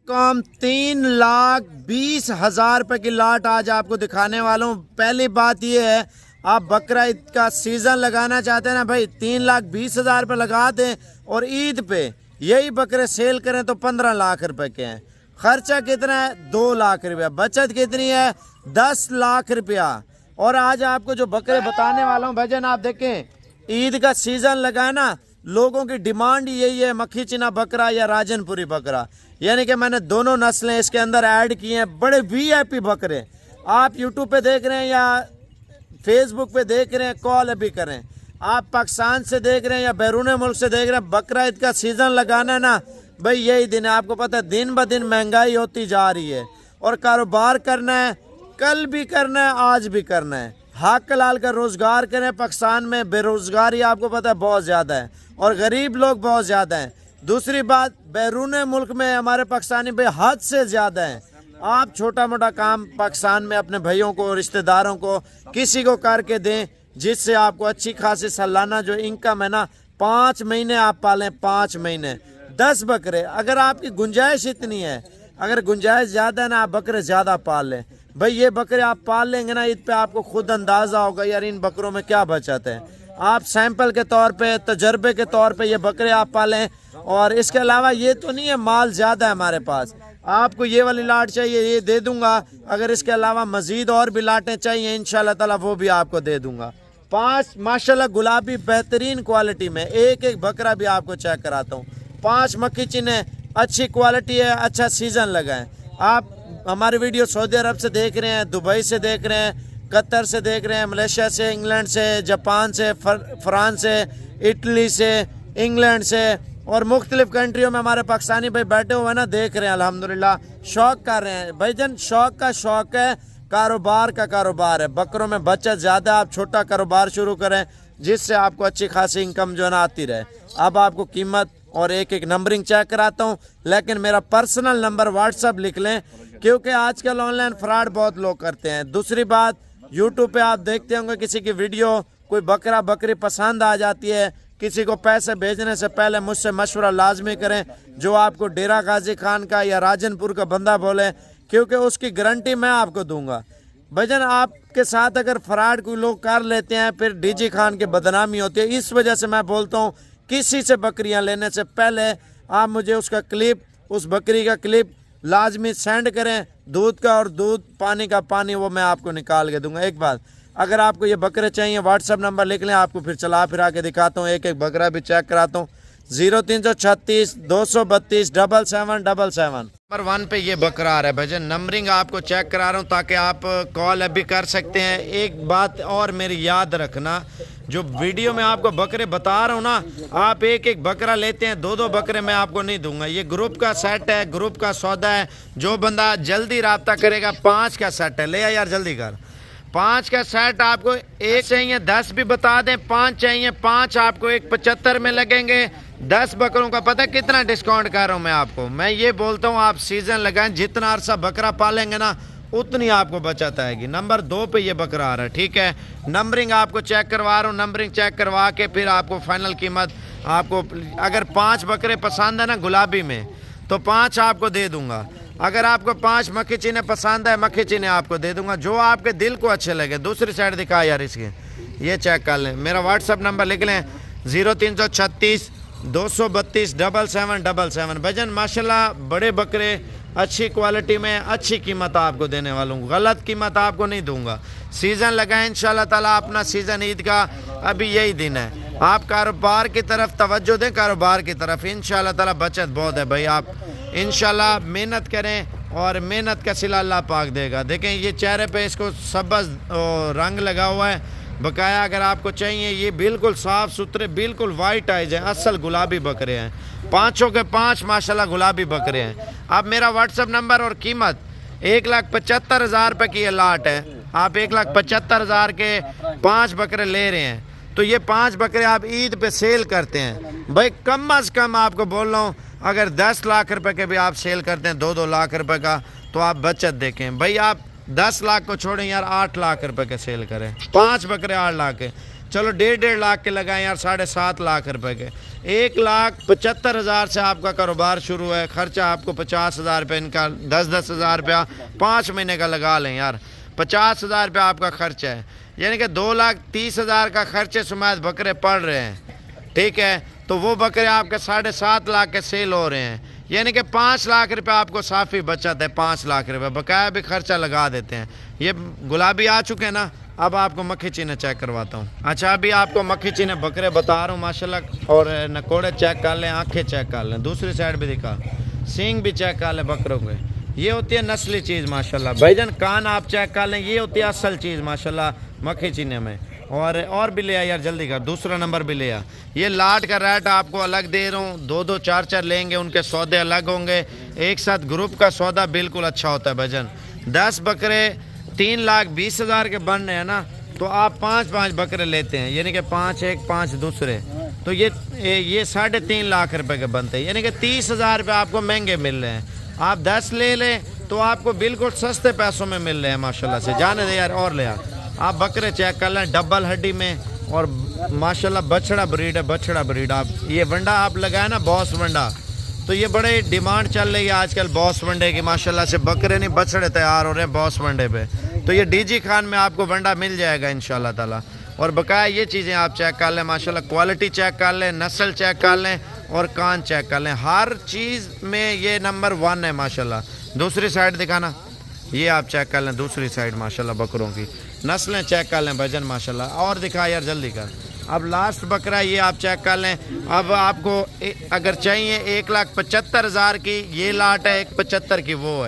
कम 3,20,000 रुपए की लाट आज आपको दिखाने वाला हूँ। पहली बात ये है, आप बकरा ईद का सीज़न लगाना चाहते हैं ना भाई, 3,20,000 रुपये लगा दें और ईद पे यही बकरे सेल करें तो 15 लाख रुपए के हैं। खर्चा कितना है? 2 लाख रुपया। बचत कितनी है? 10 लाख रुपया। और आज आपको जो बकरे बताने वाला हूँ भजन, आप देखें ईद का सीज़न लगा है ना, लोगों की डिमांड यही है, मक्खी चीना बकरा या राजनपुरी बकरा। यानी कि मैंने दोनों नस्लें इसके अंदर ऐड की हैं। बड़े वीआईपी बकरे आप यूट्यूब पे देख रहे हैं या फेसबुक पे देख रहे हैं, कॉल अभी करें। आप पाकिस्तान से देख रहे हैं या बैरून मुल्क से देख रहे हैं, बकरा ईद का सीज़न लगाना है ना भाई, यही दिन है। आपको पता है दिन ब दिन महंगाई होती जा रही है और कारोबार करना है, कल भी करना है, आज भी करना है। हक हलाल का रोज़गार करें। पाकिस्तान में बेरोज़गारी आपको पता है बहुत ज़्यादा है और गरीब लोग बहुत ज़्यादा हैं। दूसरी बात, बैरून मुल्क में हमारे पाकिस्तानी भाई हद से ज़्यादा हैं। आप छोटा मोटा काम पाकिस्तान में अपने भाइयों को, रिश्तेदारों को, किसी को करके दें, जिससे आपको अच्छी खासी सालाना जो इनकम है ना, 5 महीने आप पालें, 5 महीने 10 बकरे। अगर आपकी गुंजाइश इतनी है, अगर गुंजाइश ज़्यादा है ना, आप बकरे ज़्यादा पाल लें भाई। ये बकरे आप पाल लेंगे ना, ईद पे आपको खुद अंदाज़ा होगा यार इन बकरों में क्या बचत है। आप सैंपल के तौर पे, तजर्बे के तौर पे ये बकरे आप पालें। और इसके अलावा ये तो नहीं है माल ज़्यादा है हमारे पास, आपको ये वाली लाट चाहिए ये दे दूंगा। अगर इसके अलावा मज़ीद और भी लाटें चाहिए इंशाल्लाह ताला वो भी आपको दे दूंगा। 5 माशाल्लाह गुलाबी बेहतरीन क्वालिटी में, एक एक बकरा भी आपको चेक कराता हूँ। 5 मक्खी चीने अच्छी क्वालिटी है, अच्छा सीज़न लगा है। आप हमारी वीडियो सऊदी अरब से देख रहे हैं, दुबई से देख रहे हैं, कतर से देख रहे हैं, मलेशिया से, इंग्लैंड से, जापान से, फ्रांस से, इटली से, इंग्लैंड से और मुख्तलिफ कंट्रियों में हमारे पाकिस्तानी भाई बैठे हुए हैं ना, देख रहे हैं अल्हम्दुलिल्लाह, शौक़ कर रहे हैं भाईजान। शौक़ का शौक़ है, कारोबार का कारोबार है। बकरों में बचत ज़्यादा, आप छोटा कारोबार शुरू करें जिससे आपको अच्छी खासी इनकम जो है ना आती रहे। अब आपको कीमत और एक एक नंबरिंग चेक कराता हूँ, लेकिन मेरा पर्सनल नंबर व्हाट्सअप लिख लें क्योंकि आजकल ऑनलाइन फ्रॉड बहुत लोग करते हैं। दूसरी बात, यूट्यूब पे आप देखते होंगे किसी की वीडियो, कोई बकरा बकरी पसंद आ जाती है, किसी को पैसे भेजने से पहले मुझसे मशवरा लाजमी करें, जो आपको डेरा गाजी खान का या राजनपुर का बंदा बोले, क्योंकि उसकी गारंटी मैं आपको दूंगा। भजन आपके साथ अगर फ्रॉड कोई लोग कर लेते हैं फिर डीजी खान की बदनामी होती है। इस वजह से मैं बोलता हूँ किसी से बकरियाँ लेने से पहले आप मुझे उसका क्लिप, उस बकरी का क्लिप लाजमी सेंड करें। दूध का और दूध, पानी का पानी, वो मैं आपको निकाल के दूंगा। एक बात, अगर आपको ये बकरे चाहिए व्हाट्सअप नंबर लिख लें, आपको फिर चला फिरा के दिखाता हूँ, एक एक बकरा भी चेक कराता हूँ। 0336 232 7777 नंबर 1 पे ये बकरा आ रहा है भजन। नंबरिंग आपको चेक करा रहा हूँ ताकि आप कॉल अभी कर सकते हैं। एक बात और मेरी याद रखना, जो वीडियो में आपको बकरे बता रहा हूँ ना, आप एक एक बकरा लेते हैं, 2-2 बकरे मैं आपको नहीं दूंगा। ये ग्रुप का सेट है, ग्रुप का सौदा है। जो बंदा जल्दी रब्ता करेगा, 5 का सेट है, ले आ यार जल्दी कर। 5 का सेट आपको, एक चाहिए 10 भी बता दें, 5 चाहिए 5 आपको 175 में लगेंगे। 10 बकरों का पता कितना डिस्काउंट कर रहा हूँ मैं आपको। मैं ये बोलता हूँ आप सीज़न लगाएं, जितना अरसा बकरा पालेंगे ना उतनी आपको बचत आएगी। नंबर 2 पे ये बकरा आ रहा है, ठीक है। नंबरिंग आपको चेक करवा रहा हूँ, नंबरिंग चेक करवा के फिर आपको फाइनल कीमत आपको, अगर 5 बकरे पसंद है ना गुलाबी में तो 5 आपको दे दूंगा। अगर आपको 5 मक्खी चीने पसंद है, मक्खी चीने आपको दे दूंगा, जो आपके दिल को अच्छे लगे। दूसरी साइड दिखा यार इसकी, ये चेक कर लें। मेरा व्हाट्सअप नंबर लिख लें 0336 232 7777। भजन माशाल्लाह बड़े बकरे अच्छी क्वालिटी में अच्छी कीमत आपको देने वाला हूँ, गलत कीमत आपको नहीं दूंगा। सीज़न लगाएं इंशाल्लाह ताला, अपना सीज़न ईद का अभी यही दिन है। आप कारोबार की तरफ तवज्जो दें, कारोबार की तरफ इंशाल्लाह ताला बचत बहुत है भाई। आप इंशाल्लाह मेहनत करें और मेहनत का सिला अल्लाह पाक देगा। देखें ये चेहरे पे इसको सब्ज़ रंग लगा हुआ है बकाया। अगर आपको चाहिए, ये बिल्कुल साफ़ सुथरे, बिल्कुल वाइट आइज हैं, असल गुलाबी बकरे हैं। 5 के 5 माशाल्लाह गुलाबी बकरे हैं। अब मेरा व्हाट्सअप नंबर और कीमत 1,75,000 रुपये की ये लाट है। आप 1,75,000 के 5 बकरे ले रहे हैं तो ये 5 बकरे आप ईद पे सेल करते हैं भाई। कम अज़ कम आपको बोल रहा हूँ, अगर 10 लाख रुपए के भी आप सेल करते हैं, 2-2 लाख रुपए का, तो आप बचत देखें भाई। आप 10 लाख को छोड़ें यार, 8 लाख रुपए के सेल करें, 5 बकरे 8 लाख के। चलो 1.5 लाख के लगाएं यार, 7.5 लाख रुपए के, 1,75,000 से आपका कारोबार शुरू है। खर्चा आपको 50,000 रुपये इनका, 10-10 हज़ार रुपया 5 महीने का लगा लें यार, 50,000 रुपया आपका खर्चा है, यानी कि 2,30,000 का खर्चे सुमैद बकरे पड़ रहे हैं, ठीक है। तो वो बकरे आपके 7.5 लाख के सेल हो रहे हैं, यानी कि 5 लाख रुपए आपको साफ़ी बचत है, 5 लाख रुपए बकाया भी खर्चा लगा देते हैं। ये गुलाबी आ चुके हैं ना, अब आपको मक्खी चीने चेक करवाता हूँ। अच्छा, अभी आपको मक्खी चीने बकरे बता रहा हूँ माशाल्लाह, और नकोड़े चेक कर लें, आंखें चेक कर लें, दूसरी साइड भी दिखा, सींग भी चेक कर लें बकरों के। ये होती है नस्ली चीज़ माशाल्लाह भाईजान, कान आप चेक कर लें, ये होती है असल चीज़ माशाल्लाह मक्खी चीने में। और भी ले आ यार, जल्दी कर, दूसरा नंबर भी ले आ। ये लाट का रेट आपको अलग दे रहा हूँ, 2-2 4-4 लेंगे, उनके सौदे अलग होंगे, एक साथ ग्रुप का सौदा बिल्कुल अच्छा होता है भाईजान। 10 बकरे 3,20,000 के बन रहे हैं ना, तो आप 5-5 बकरे लेते हैं, यानी कि 5 एक 5 दूसरे, तो ये 3.5 लाख रुपए के बनते हैं, यानी कि 30,000 रुपये आपको महंगे मिल रहे हैं। आप 10 ले लें तो आपको बिल्कुल सस्ते पैसों में मिल रहे हैं माशाल्लाह से। जाने दे यार, और ले आ। आप बकरे चेक कर लें डबल हड्डी में, और माशाल्लाह बछड़ा ब्रीड है, बछड़ा ब्रीड। आप ये वंडा आप लगाए ना, बॉस वंडा, तो ये बड़े डिमांड चल रही है आजकल बॉस वंडे की माशाल्लाह से, बकरे नहीं बछड़े तैयार हो रहे हैं बॉस वंडे पे। तो ये डीजी खान में आपको वंडा मिल जाएगा इंशाल्लाह ताला। और बकाया ये चीज़ें आप चेक कर लें माशाल्लाह, क्वालिटी चेक कर लें, नस्ल चेक कर लें, और कान चेक कर लें, हर चीज़ में ये नंबर 1 है माशाल्लाह। दूसरी साइड दिखाना, ये आप चेक कर लें, दूसरी साइड माशाल्लाह बकरों की नस्लें चेक कर लें भजन माशाल्लाह। और दिखा यार, जल्दी कर। अब लास्ट बकरा ये आप चेक कर लें। अब आपको अगर चाहिए 1,75,000 की ये लाट है, 1,75 की वो है,